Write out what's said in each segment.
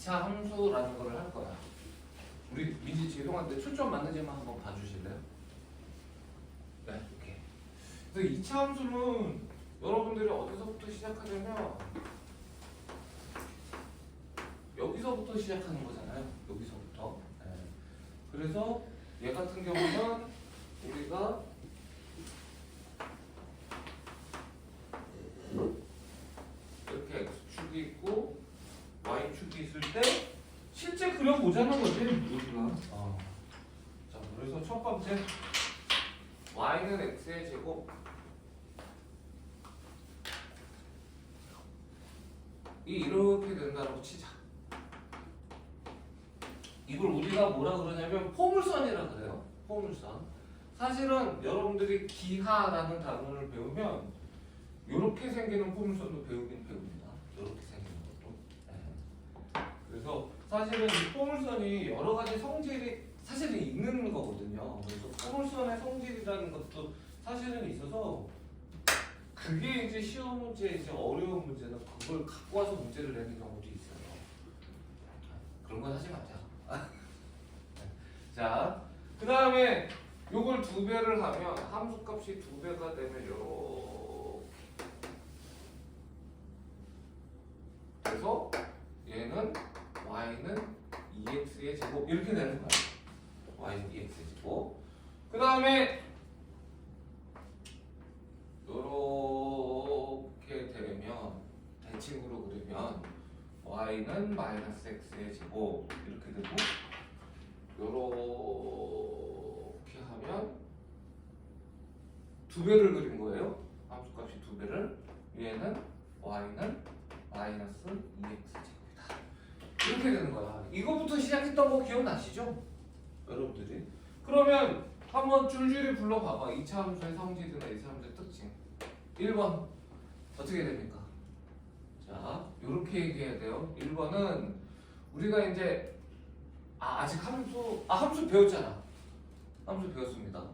2차 함수라는 거를 할 거야. 우리 민지 죄송한데 초점 맞는지만 한번 봐주실래요? 네, 이렇게. 그래서 2차 함수는 여러분들이 어디서부터 시작하냐면 여기서부터 시작하는 거잖아요. 여기서부터. 네. 그래서 얘 같은 경우는 우리가 이렇게 x축이 있고 y축이 있을 때 실제 그려보자는 거지 우리가. 자, 그래서 첫 번째 y는 x의 제곱 이 이렇게 된다고 치자. 이걸 우리가 뭐라 그러냐면 포물선이라 그래요. 포물선. 사실은 여러분들이 기하라는 단어를 배우면 이렇게 생기는 포물선도 배우긴 배웁니다. 이렇게 생기는 것도. 네. 그래서 사실은 이 포물선이 여러 가지 성질이 사실은 있는 거거든요. 그래서 포물선의 성질이라는 것도 사실은 있어서 그게 이제 시험 문제, 이제 어려운 문제는 그걸 갖고 와서 문제를 내는 경우도 있어요. 그런 건 하지 말자. 자, 그 다음에 요걸 2배를 하면 함수값이 2배가 되면 요렇게. 그래서 얘는 y는 2x의 제곱 이렇게 되는 거야. y는 2x의 제곱. 그 다음에 요렇게 되면 대칭으로 그리면 y는 마이너스 x의 제곱 이렇게 되고 요렇게 하면 2배를 그린 거예요. 함수값이 2배를. 얘는 y는 마이너스 2x 제곱이다. 이렇게 되는 거야. 이거부터 시작했던 거 기억나시죠? 여러분들이. 그러면 한번 줄줄이 불러봐봐. 2차 함수의 성질이나 2차 함수의 특징. 1번 어떻게 됩니까? 자, 요렇게 얘기해야 돼요. 1번은 우리가 이제 아직 함수 배웠잖아. 함수 배웠습니다.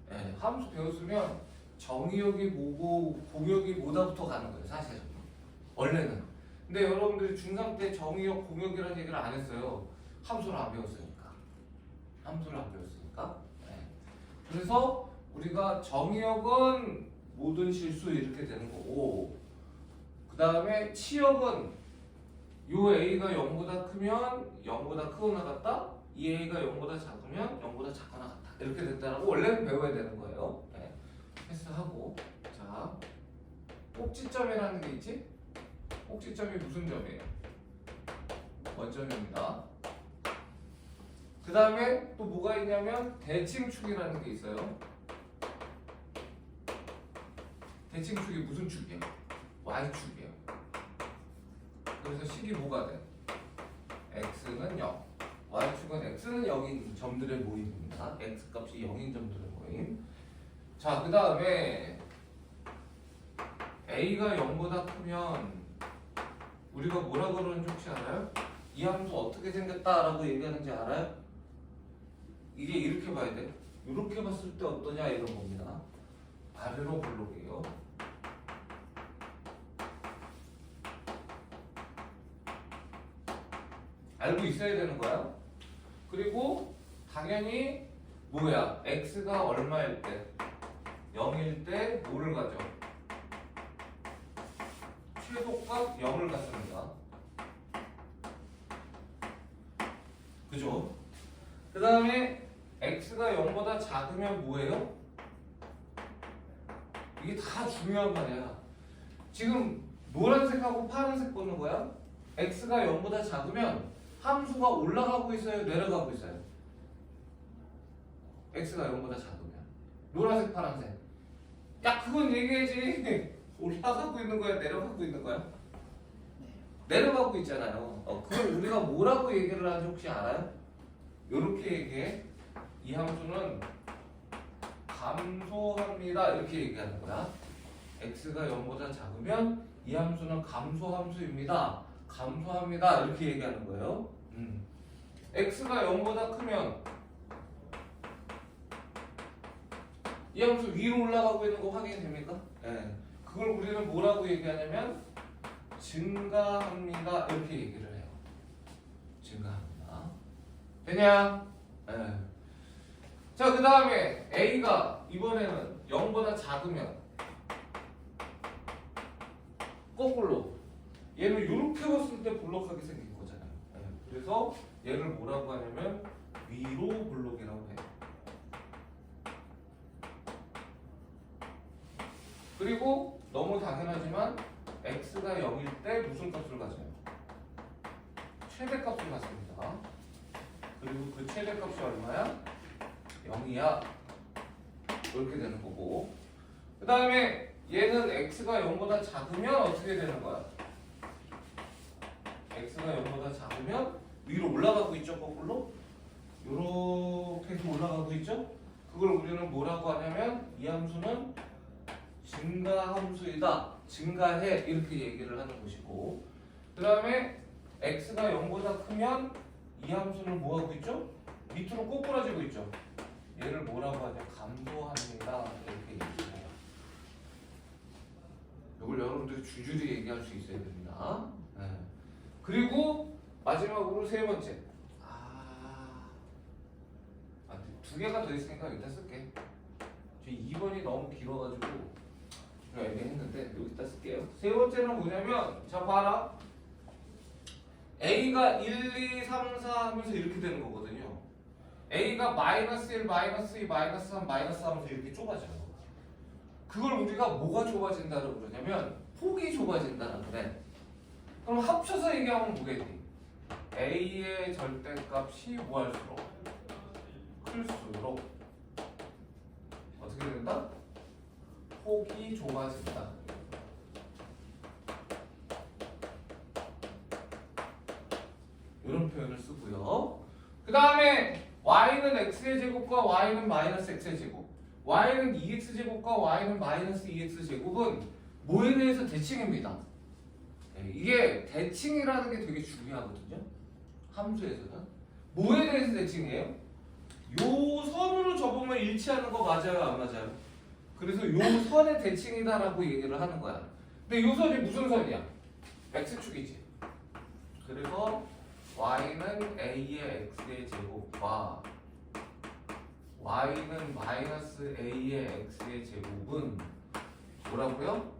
네, 함수 배웠으면 정의역이 뭐고 공역이 뭐다부터 가는 거예요. 사실은 원래는. 근데 여러분들이 중3 때 정의역 공역이라는 얘기를 안 했어요. 함수를 안 배웠으니까. 함수를 안 배웠으니까. 네. 그래서 우리가 정의역은 모든 실수 이렇게 되는 거고, 그 다음에 치역은 요 a가 0보다 크면 0보다 크거나 같다. 이 a가 0보다 작으면 0보다 작거나 같다. 이렇게 됐다라고 원래는 배워야 되는 거예요. 네. 패스하고. 자, 꼭지점이라는 게 있지? 꼭지점이 무슨 점이에요? 원점입니다. 그 다음에 또 뭐가 있냐면 대칭축이라는 게 있어요. 대칭축이 무슨 축이야? y축이에요. 그래서 식이 뭐가 돼? x는 0, y축은 x는 0인 점들의 모임입니다. x값이 0인 점들의 모임. 자, 그 다음에 a가 0보다 크면 우리가 뭐라 그러는지 혹시 알아요? 이 함수 어떻게 생겼다라고 얘기하는지 알아요? 이게 이렇게 봐야 돼. 이렇게 봤을 때 어떠냐 이런 겁니다. 아래로 볼록이에요. 알고 있어야 되는 거야. 그리고 당연히 뭐야? x가 얼마일 때? 0일 때 뭐를 가져? 최소값 0을 갖습니다. 그죠? 그 다음에 x가 0보다 작으면 뭐예요? 이게 다 중요한 말이야. 지금 노란색하고 파란색 보는 거야. x가 0보다 작으면 함수가 올라가고 있어요? 내려가고 있어요? x가 0보다 작으면. 노란색, 파란색. 야, 그건 얘기해야지. 올라가고 있는 거야? 내려가고 있는 거야? 내려가고 있잖아요. 그걸 우리가 뭐라고 얘기를 하는지 혹시 알아요? 요렇게 얘기해. 이 함수는 감소합니다. 이렇게 얘기하는 거야. x가 0보다 작으면 이 함수는 감소함수입니다. 감소합니다. 이렇게 얘기하는 거예요. x가 0보다 크면 이 함수 위로 올라가고 있는 거 확인됩니까? 네. 그걸 우리는 뭐라고 얘기하냐면 증가합니다. 이렇게 얘기를 해요. 되냐? 네. 자, 그 다음에 A가 이번에는 0보다 작으면 거꾸로 얘는 이렇게 봤을 때 볼록하게 생긴 거잖아요. 네. 그래서 얘를 뭐라고 하냐면 위로 볼록이라고 해요. 그리고 너무 당연하지만 x가 0일 때 무슨 값을 가져요? 최대값을 갖습니다. 그리고 그 최대값이 얼마야? 0이야. 이렇게 되는 거고, 그 다음에 얘는 x가 0보다 작으면 어떻게 되는 거야? x가 0보다 작으면 위로 올라가고 있죠, 거꾸로? 요렇게 해서 올라가고 있죠? 그걸 우리는 뭐라고 하냐면 이 함수는 증가함수이다, 증가해, 이렇게 얘기를 하는 것이고, 그 다음에 x가 0보다 크면 이 함수는 뭐하고 있죠? 밑으로 꼬꾸라지고 있죠. 얘를 뭐라고 하냐? 감소합니다, 이렇게 얘기해요. 이걸 여러분들이 줄줄이 얘기할 수 있어야 됩니다. 네. 그리고 마지막으로 세 번째, 두 개가 더 있으니까 여기다 쓸게. 저 2번이 너무 길어가지고 제가 얘기했는데 여기다 쓸게요. 세 번째는 뭐냐면, 자 봐라, A가 1, 2, 3, 4 하면서 이렇게 되는 거거든요. A가 마이너스 1, 마이너스 2, 마이너스 3, 마이너스 하면서 이렇게 좁아져요. 그걸 우리가 뭐가 좁아진다고 그러냐면 폭이 좁아진다는 그래. 그럼 합쳐서 얘기하면 뭐겠니? A의 절대값이 뭐 할수록? 클수록 어떻게 된다? 폭이 좁아진다. 이런 표현을 쓰고요. 그 다음에 y는 x의 제곱과 y는 마이너스 x의 제곱, y는 2x 제곱과 y는 마이너스 2x 제곱은 뭐에 대해서 대칭입니다. 이게 대칭이라는 게 되게 중요하거든요. 함수에서는 뭐에 대해서 대칭이에요? 요 선으로 접으면 일치하는 거 맞아요, 안 맞아요? 그래서 요 선의 대칭이다라고 얘기를 하는 거야. 근데 요 선이 무슨 선이야? x축이지. 그래서 y는 a의 x의 제곱과 y는 마이너스 a의 x의 제곱은 뭐라고요?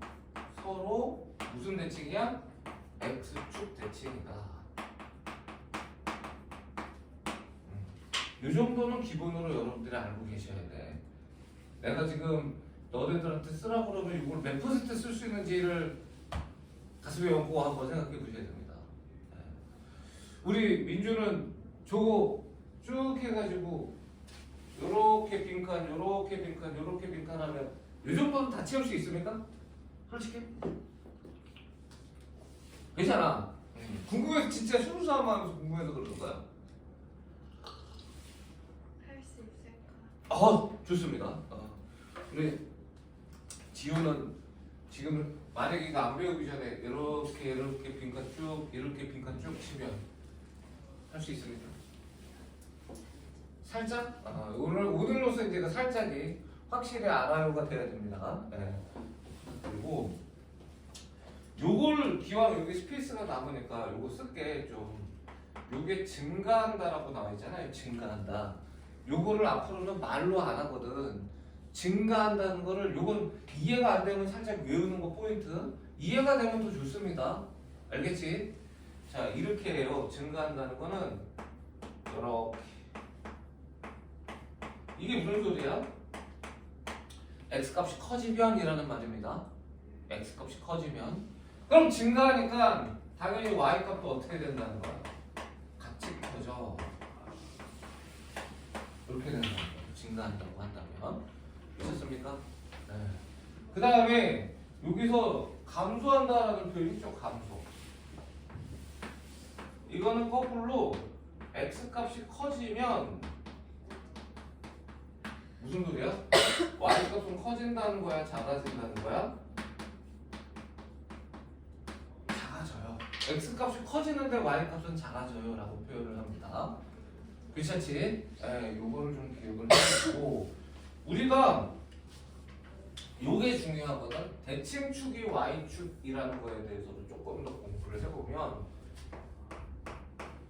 서로 무슨 대칭이야? x축 대칭이다. 이 정도는 기본으로 여러분들이 알고 계셔야 돼. 내가 지금 너네들한테 쓰라고 그러면 이걸 몇 퍼센트 쓸 수 있는지를 가슴에 얹고 한번 생각해 보셔야 됩니다. 우리 민주는 저거 쭉 해가지고 요렇게 빈칸, 요렇게 빈칸, 요렇게 빈칸 하면 이 정도는 다 채울 수 있습니까? 솔직히? 괜찮아. 궁금해서, 진짜 순수함 하면서 궁금해서 그러는 거야. 할 수 있을까? 좋습니다. 우리 지우는 지금 만약에 이거 안 배우기 전에 이렇게 빈칸 쭉, 이렇게 빈칸 쭉 치면 할 수 있습니까? 살짝? 오늘로서 이제 살짝이 확실히 알아요가 돼야 됩니다. 네. 그리고 요걸 기왕 여기 스페이스가 남으니까 요거 쓸게 좀, 요게 증가한다라고 나와 있잖아요. 증가한다. 요거를 앞으로는 말로 안 하거든. 증가한다는 거를, 요건 이해가 안 되면 살짝 외우는 거 포인트. 이해가 되면 더 좋습니다. 알겠지? 자, 이렇게 해요. 증가한다는 거는 이렇게. 이게 무슨 소리야? x값이 커지면 이라는 말입니다. x값이 커지면. 그럼 증가하니까 당연히 y값도 어떻게 된다는 거야? 같이 커져. 이렇게 된다는 거야. 증가한다고 한다면. 있었습니까? 네. 그 다음에 여기서 감소한다라는 표현이 있죠. 감소. 이거는 거꾸로 x값이 커지면 무슨 소리야? y값은 커진다는 거야? 작아진다는 거야? 작아져요. x값이 커지는데 y값은 작아져요 라고 표현을 합니다. 괜찮지? 네, 요거를 좀 기억을 해주고, 우리가 요게 중요하거든. 대칭축이 y축이라는 거에 대해서도 조금 더 공부를 해보면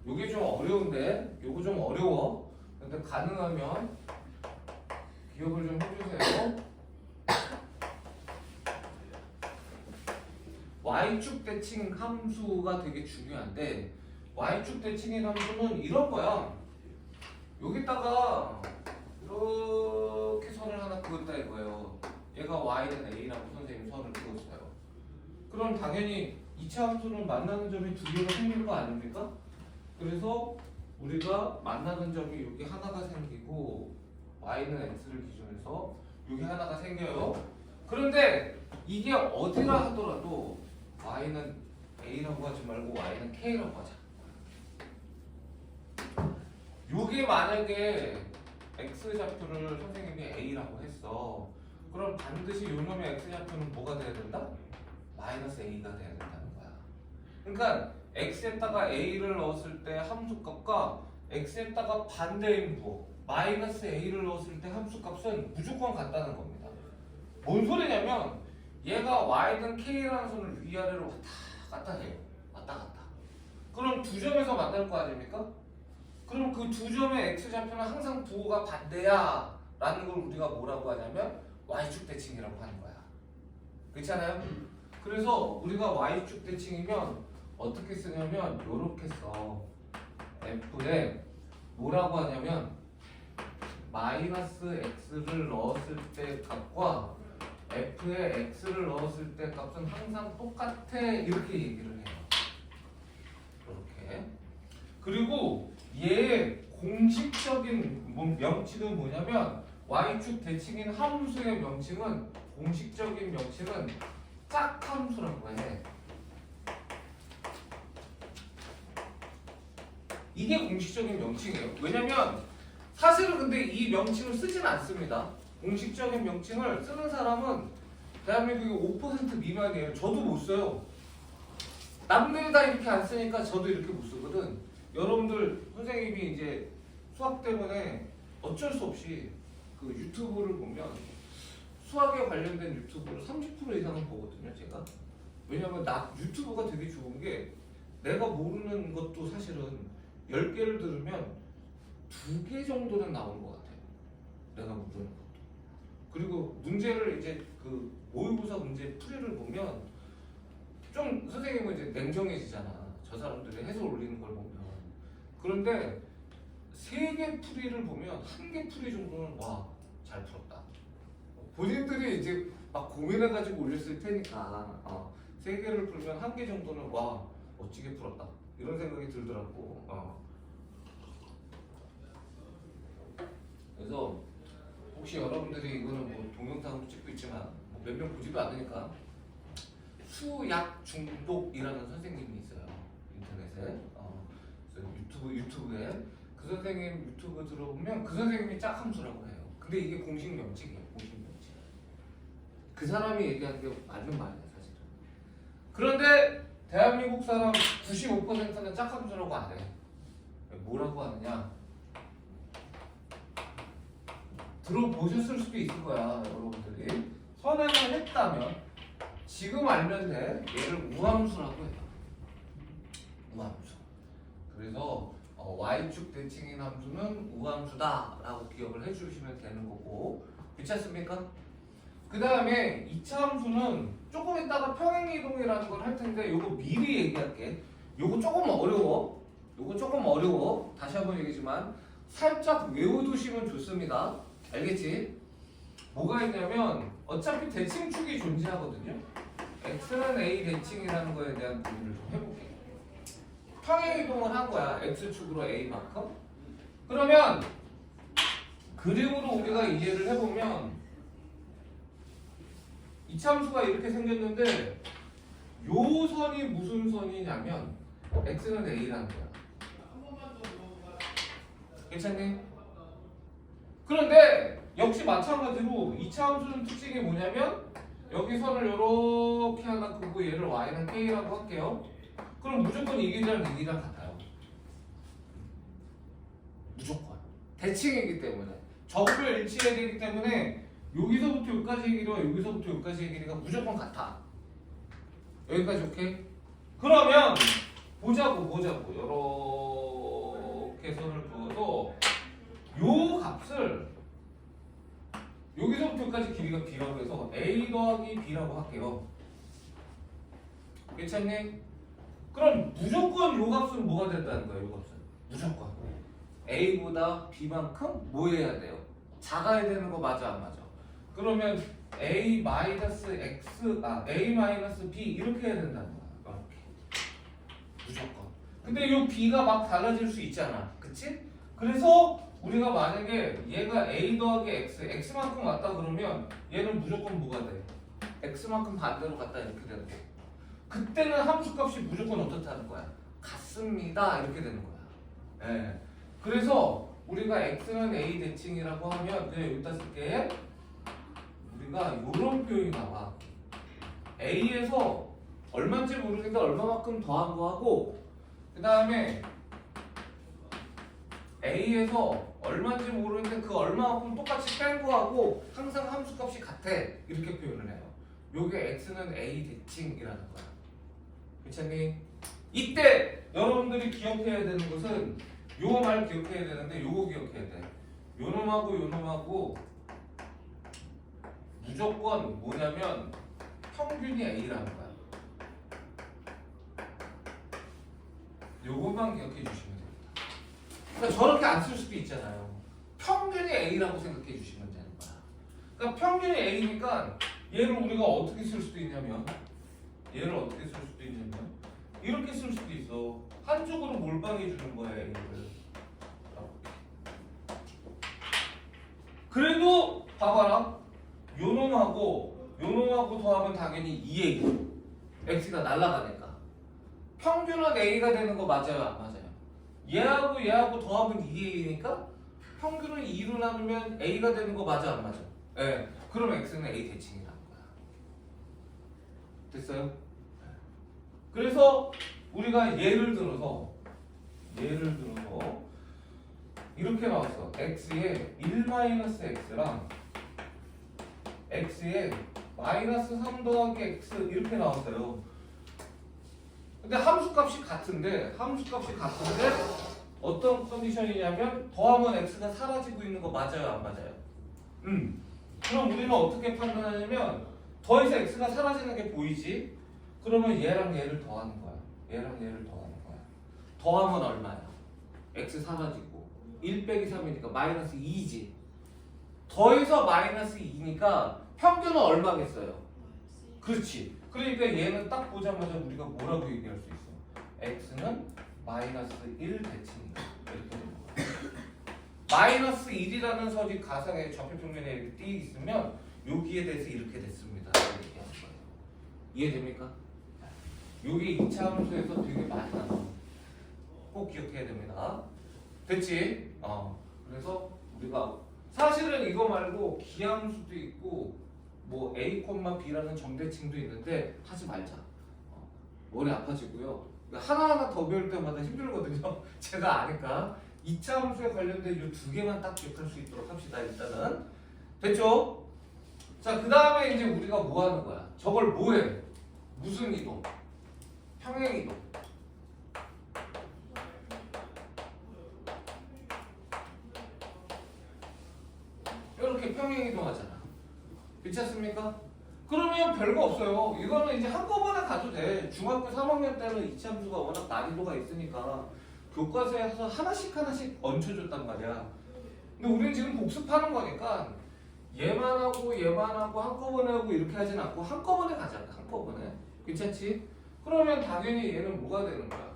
요게 좀 어려운데 요거 좀 어려워. 근데 가능하면 기억을 좀 해주세요. y축 대칭 함수가 되게 중요한데 y축 대칭의 함수는 이런 거야. 여기다가 이렇게 선을 하나 그었다 이거예요. 얘가 y는 a라고 선생님이 선을 그었어요. 그럼 당연히 2차 함수는 만나는 점이 두 개가 생길 거 아닙니까? 그래서 우리가 만나는 점이 여기 하나가 생기고 y는 x를 기준해서 여기 하나가 생겨요. 그런데 이게 어디라 하더라도 y는 a라고 하지 말고 y는 k라고 하자. 요게 만약에 x좌표를 선생님이 a라고 했어. 그럼 반드시 요 놈의 x좌표는 뭐가 돼야 된다? 마이너스 a가 돼야 된다는 거야. 그러니까 x에다가 a를 넣었을 때 함수값과 x에다가 반대인 부 마이너스 a를 넣었을 때 함수값은 무조건 같다는 겁니다. 뭔 소리냐면 얘가 y든 k라는 선을 위아래로 왔다 갔다 해요. 왔다 갔다. 그럼 두 점에서 만날 거 아닙니까? 그럼 그 두 점의 x좌표는 항상 부호가 반대야 라는 걸 우리가 뭐라고 하냐면 y축 대칭이라고 하는 거야. 그렇잖아요? 그래서 우리가 y축 대칭이면 어떻게 쓰냐면 요렇게 써. f에 뭐라고 하냐면 마이너스 x를 넣었을 때 값과 f에 x를 넣었을 때 값은 항상 똑같아 이렇게 얘기를 해요. 이렇게. 그리고 얘의 공식적인 명칭은 뭐냐면 y축 대칭인 함수의 명칭은 공식적인 명칭은 짝함수라고 해. 이게 공식적인 명칭이에요. 왜냐면 사실은 근데 이 명칭을 쓰진 않습니다. 공식적인 명칭을 쓰는 사람은 대한민국의 5% 미만이에요. 저도 못 써요. 남들 다 이렇게 안 쓰니까 저도 이렇게 못 쓰거든. 여러분들 선생님이 이제 수학 때문에 어쩔 수 없이 그 유튜브를 보면 수학에 관련된 유튜브를 30% 이상은 보거든요, 제가. 왜냐면 나 유튜브가 되게 좋은 게 내가 모르는 것도 사실은 10개를 들으면 2개 정도는 나오는 것 같아요. 내가 모르는 것도. 그리고 문제를 이제 그 모의고사 문제 풀이를 보면 좀 선생님은 이제 냉정해지잖아. 저 사람들이 해서 올리는 걸 보면. 그런데 3개 풀이를 보면 1개 풀이 정도는 와, 잘 풀었다. 본인들이 이제 막 고민해가지고 올렸을 테니까 3개를 풀면 1개 정도는 와, 멋지게 풀었다. 이런 생각이 들더라고. 그래서 혹시 여러분들이 이거는 뭐 동영상으로 찍고 있지만 몇 명 보지도 않으니까 수약 중독이라는 선생님이 있어요. 인터넷에 유튜브에 그 선생님 유튜브 들어보면 그 선생님이 짝함수라고 해요. 근데 이게 공식 명칭이에요. 공식 명칭. 그 사람이 얘기하는 게 맞는 말이야 사실은. 그런데 대한민국 사람 95%는 짝함수라고 안 해. 뭐라고 하느냐? 들어보셨을 수도 있을 거야 여러분들이. 선행을 했다면 지금 알면 돼. 얘를 우함수라고 해요. 우함수. 그래서 y축 대칭인 함수는 우함수다 라고 기억을 해주시면 되는 거고, 그렇지 않습니까? 그 다음에 2차 함수는 조금 이따가 평행이동이라는 걸 할 텐데 요거 미리 얘기할게. 요거 조금 어려워. 다시 한번 얘기지만 살짝 외워두시면 좋습니다. 알겠지? 뭐가 있냐면 어차피 대칭축이 존재하거든요. x는 a 대칭이라는 거에 대한 고민을 좀 해볼게요. 평행이동을 한 거야. x축으로 a만큼. 그러면 그림으로 우리가 이해를 해보면 이참수가 이렇게 생겼는데 요 선이 무슨 선이냐면 x는 a라는 거야. 괜찮니? 그런데 역시 마찬가지로 2차 함수는 특징이 뭐냐면 여기 선을 이렇게 하나 긋고 얘를 y는 k라고 할게요. 그럼 무조건 이 길이랑 이 길이랑 같아요. 무조건. 대칭이기 때문에. 적을 일치해야 되기 때문에 여기서부터 여기까지의 길이와 여기서부터 여기까지의 길이가 무조건 같아. 여기까지 오케이? 그러면 보자고. 이렇게 선을 그어도 요 값을 여기서부터 여기까지 길이가 b라고 해서 a 더하기 b라고 할게요. 괜찮니? 그럼 무조건 요 값은 뭐가 된다는 거야? 요 값은 무조건 a보다 b만큼 뭐 해야 돼요? 작아야 되는 거 맞아 안 맞아? 그러면 a 마이너스 x a 마이너스 b 이렇게 해야 된다는 거야. 이렇게 무조건. 근데 요 b가 막 달라질 수 있잖아, 그치? 그래서 우리가 만약에 얘가 a 더하기 x만큼 왔다 그러면 얘는 무조건 뭐가 돼? x만큼 반대로 갔다 이렇게 되는 거야. 그때는 함수값이 무조건 어떻다는 거야? 같습니다 이렇게 되는 거야. 예. 그래서 우리가 x는 a 대칭이라고 하면 그냥 여기다 쓸게. 우리가 이런 표현이 나와. a에서 얼마인지 모르니까 얼마만큼 더한 거하고 그 다음에 a에서 얼마인지 모르는데 그 얼마만큼 똑같이 뺀 거하고 항상 함수값이 같아 이렇게 표현을 해요. 요게 x는 a 대칭이라는 거야. 괜찮니? 이때 여러분들이 기억해야 되는 것은 요 말 기억해야 되는데 요거 기억해야 돼. 요 놈하고 요 놈하고 무조건 뭐냐면 평균이 a라는 거야. 요것만 기억해 주시면 됩니다. 그러니까 저렇게 안 쓸 수도 있잖아요. 평균이 a라고 생각해 주시면 되는 거야. 그러니까 평균이 a니까 얘를 우리가 어떻게 쓸 수도 있냐면 이렇게 쓸 수도 있어. 한쪽으로 몰빵해 주는 거야 a를. 그래도 봐봐라. 요 놈하고 더하면 당연히 2a. x가 날아가니까. 평균은 a가 되는 거 맞아요 안 맞아요? 얘하고 더하면 2a니까 평균은 2로 나누면 a가 되는 거 맞아 안 맞아? 예. 그럼 x는 a 대칭이라는 거야. 됐어요? 그래서 우리가 예를 들어서 이렇게 나왔어. x에 1-x랑 x에 마이너스 3 더하기 x 이렇게 나왔어요. 근데 함수값이 같은데 어떤 컨디션이냐면 더하면 x가 사라지고 있는 거 맞아요 안 맞아요? 그럼 우리는 어떻게 판단하냐면 더해서 x가 사라지는 게 보이지? 그러면 얘랑 얘를 더하는 거야. 더하면 얼마야? x 사라지고 1 빼기 3이니까 마이너스 2지. 더해서 마이너스 2니까 평균은 얼마겠어요? 그렇지. 그러니까 얘는 딱 보자마자 우리가 뭐라고 얘기할 수 있어? x는 마이너스 1 대칭이다. 이렇게 되는 거야. 마이너스 1이라는 선이 가상의 좌표평면에 이렇게 띄 있으면 여기에 대해서 이렇게 됐습니다. 이렇게 얘기하는 거예요. 이해됩니까? 요게 2차 함수에서 되게 많이 나와요. 꼭 기억해야 됩니다. 됐지? 그래서 우리가 사실은 이거 말고 기함수도 있고 뭐 a, b라는 점대칭도 있는데 하지 말자. 머리 아파지고요. 하나하나 더 배울 때마다 힘들거든요. 제가 아니까 2차 함수에 관련된 이 두 개만 딱 기억할 수 있도록 합시다. 일단은 됐죠? 자, 그 다음에 이제 우리가 뭐 하는 거야? 저걸 뭐해? 무슨 이동? 평행 이동. 이렇게 평행 이동하잖아. 그렇지 않습니까? 그러면 별거 없어요. 이거는 이제 한꺼번에 가도 돼. 중학교 3학년 때는 이차함수가 워낙 난이도가 있으니까 교과서에서 하나씩 얹혀줬단 말이야. 근데 우리는 지금 복습하는 거니까 얘만 하고 한꺼번에 하고 이렇게 하진 않고 한꺼번에 가자. 한꺼번에. 괜찮지? 그러면 당연히 얘는 뭐가 되는 거야?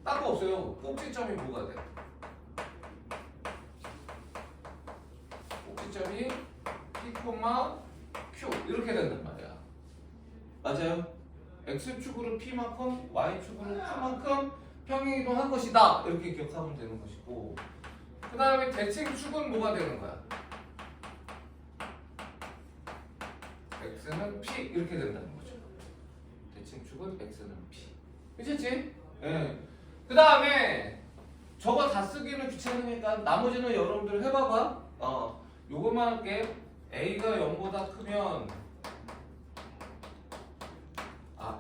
딴 거 없어요. 꼭지점이 뭐가 돼? 꼭지점이 P, Q 이렇게 된단 말이야. 맞아요? X축으로 P만큼 Y축으로 Q만큼 평행이동한 것이다. 이렇게 기억하면 되는 것이고 그 다음에 대칭축은 뭐가 되는 거야? X는 P 이렇게 된다는 거죠. 대칭축은 X는 P. 괜찮지? 네. 그 다음에 저거 다 쓰기는 귀찮으니까 나머지는 여러분들 해봐봐. 요것만 할게. A가 0보다 크면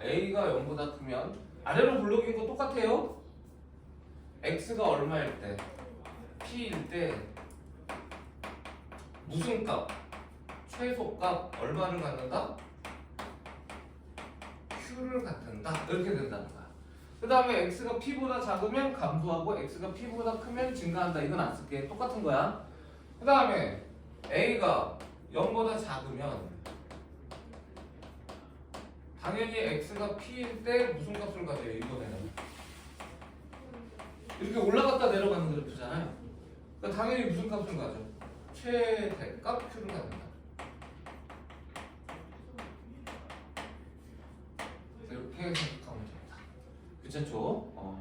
A가 0보다 크면 아래로 블록인 거 똑같아요. x가 얼마일 때? p일 때 무슨 값? 최소값 얼마를 갖는다? q를 갖는다. 이렇게 된다는 거야. 그 다음에 x가 p보다 작으면 감소하고 x가 p보다 크면 증가한다. 이건 안 쓸게. 똑같은 거야. 그 다음에 a가 0보다 작으면 당연히 x가 p일 때 무슨 값을 가져요? 이번에는 이렇게 올라갔다 내려가는 그래프잖아요. 그러니까 당연히 무슨 값을 가져? 최대값 q를 갖는다. 이렇게 생각하면 됩니다. 괜찮죠?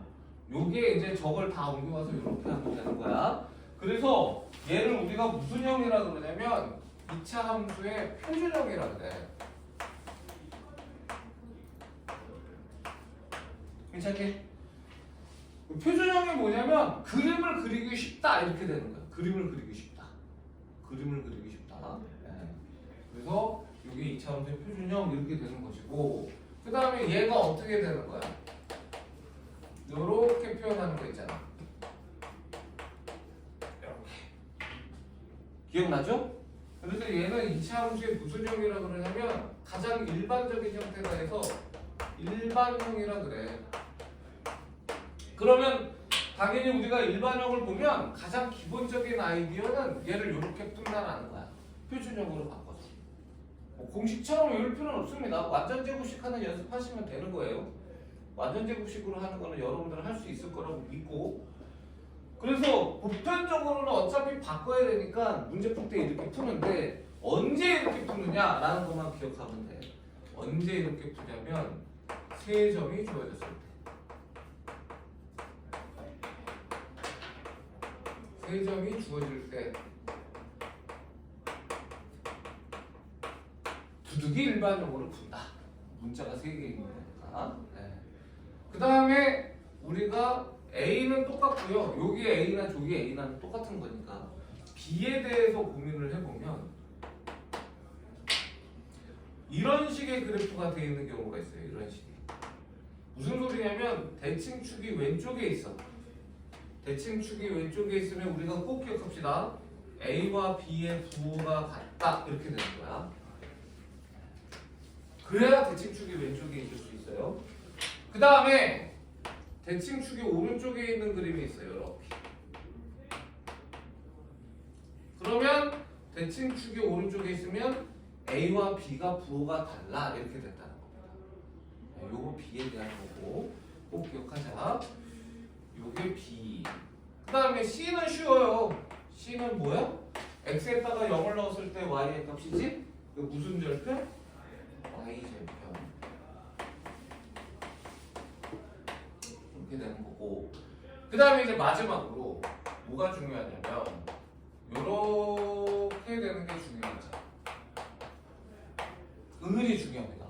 요게 이제 저걸 다 옮겨와서 이렇게 하면 되는 거야. 그래서 얘를 우리가 무슨 형이라 그러냐면 2차 함수의 표준형이라 그래. 괜찮게? 표준형이 뭐냐면 그림을 그리기 쉽다 이렇게 되는 거야. 그림을 그리기 쉽다. 그림을 그리기 쉽다. 네. 그래서 이게 2차 함수의 표준형 이렇게 되는 것이고, 그 다음에 얘가 어떻게 되는 거야? 요렇게 표현하는 거 있잖아. 이렇게. 기억나죠? 그래서 얘는 2차 함수의 무슨 형이라 그러냐면 가장 일반적인 형태가 해서 일반형이라 그래. 그러면 당연히 우리가 일반형을 보면 가장 기본적인 아이디어는 얘를 이렇게 푼다라는 거야. 표준형으로 바꿔서. 뭐 공식처럼 외울 필요는 없습니다. 완전 제곱식 하는 연습하시면 되는 거예요. 완전 제곱식으로 하는 거는 여러분들은 할 수 있을 거라고 믿고, 그래서 보편적으로는 어차피 바꿔야 되니까 문제 풀 때 이렇게 푸는데 언제 이렇게 푸느냐라는 것만 기억하면 돼. 언제 이렇게 푸냐면 세 점이 주어졌을 때. 세 점이 주어질 때 두둑이 일반형으로 푼다. 문자가 3개 있는 거니까. 네. 그 다음에 우리가 A는 똑같고요. 여기 A나 저기 A나 똑같은 거니까 B에 대해서 고민을 해보면 이런 식의 그래프가 되어 있는 경우가 있어요. 이런 식의. 무슨 소리냐면 대칭축이 왼쪽에 있어. 대칭축이 왼쪽에 있으면 우리가 꼭 기억합시다. A와 B의 부호가 같다. 이렇게 되는 거야. 그래야 대칭축이 왼쪽에 있을 수 있어요. 그 다음에 대칭축이 오른쪽에 있는 그림이 있어요. 이렇게. 그러면 대칭축이 오른쪽에 있으면 A와 B가 부호가 달라. 이렇게 된다는 겁니다. 요거 B에 대한 거고 꼭 기억하자. 요게 B. 그 다음에 C는 쉬워요. C는 뭐야? X에다가 0을 넣었을 때 Y의 값이지? 그 무슨 절편? Y 절편. 이렇게 되는 거고. 그 다음에 이제 마지막으로 뭐가 중요하냐면 요렇게 되는 게 중요하죠. 은근히 중요합니다.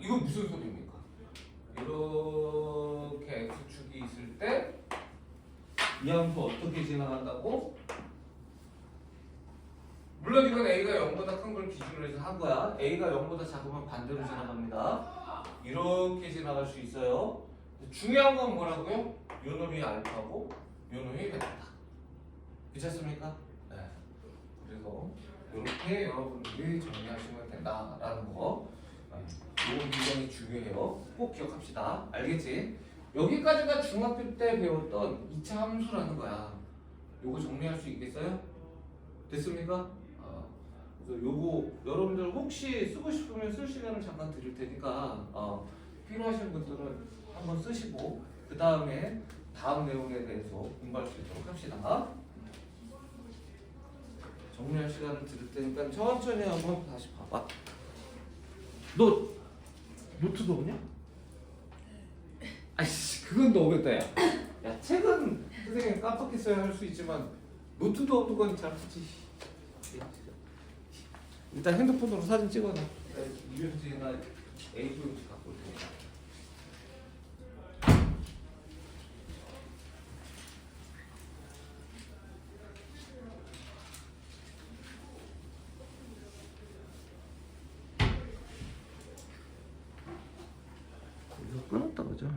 이거 무슨 소리입니까? 이렇게 X축이 있을 때 이 함수 어떻게 지나간다고? 물론 이건 A가 0보다 큰 걸 기준으로 해서 한 거야. A가 0보다 작으면 반대로 지나갑니다. 이렇게 지나갈 수 있어요. 중요한 건 뭐라고요? 요 놈이 알파고 요 놈이 베타다. 괜찮습니까? 네. 그래서 이렇게 여러분들이 정리하시면 된다라는 거. 이거 굉장히 중요해요. 꼭 기억합시다. 알겠지? 여기까지가 중학교 때 배웠던 2차 함수라는 거야. 요거 정리할 수 있겠어요? 됐습니까? 그래서 요거 여러분들 혹시 쓰고 싶으면 쓸 시간을 잠깐 드릴 테니까 필요하신 분들은 한번 쓰시고 그 다음에 다음 내용에 대해서 공부할 수 있도록 합시다. 정리할 시간을 드릴 테니까 천천히 한번 다시 봐봐. 너 노트도 없냐? 아이씨, 그건 너무했다. 야, 책은 선생님 깜빡했어야 할 수 있지만 노트도 없는 건 잘 쓰지. 일단 핸드폰으로 사진 찍어놔. 유현지나 A4용지 갖고 올 테니까. 끊었다 그죠?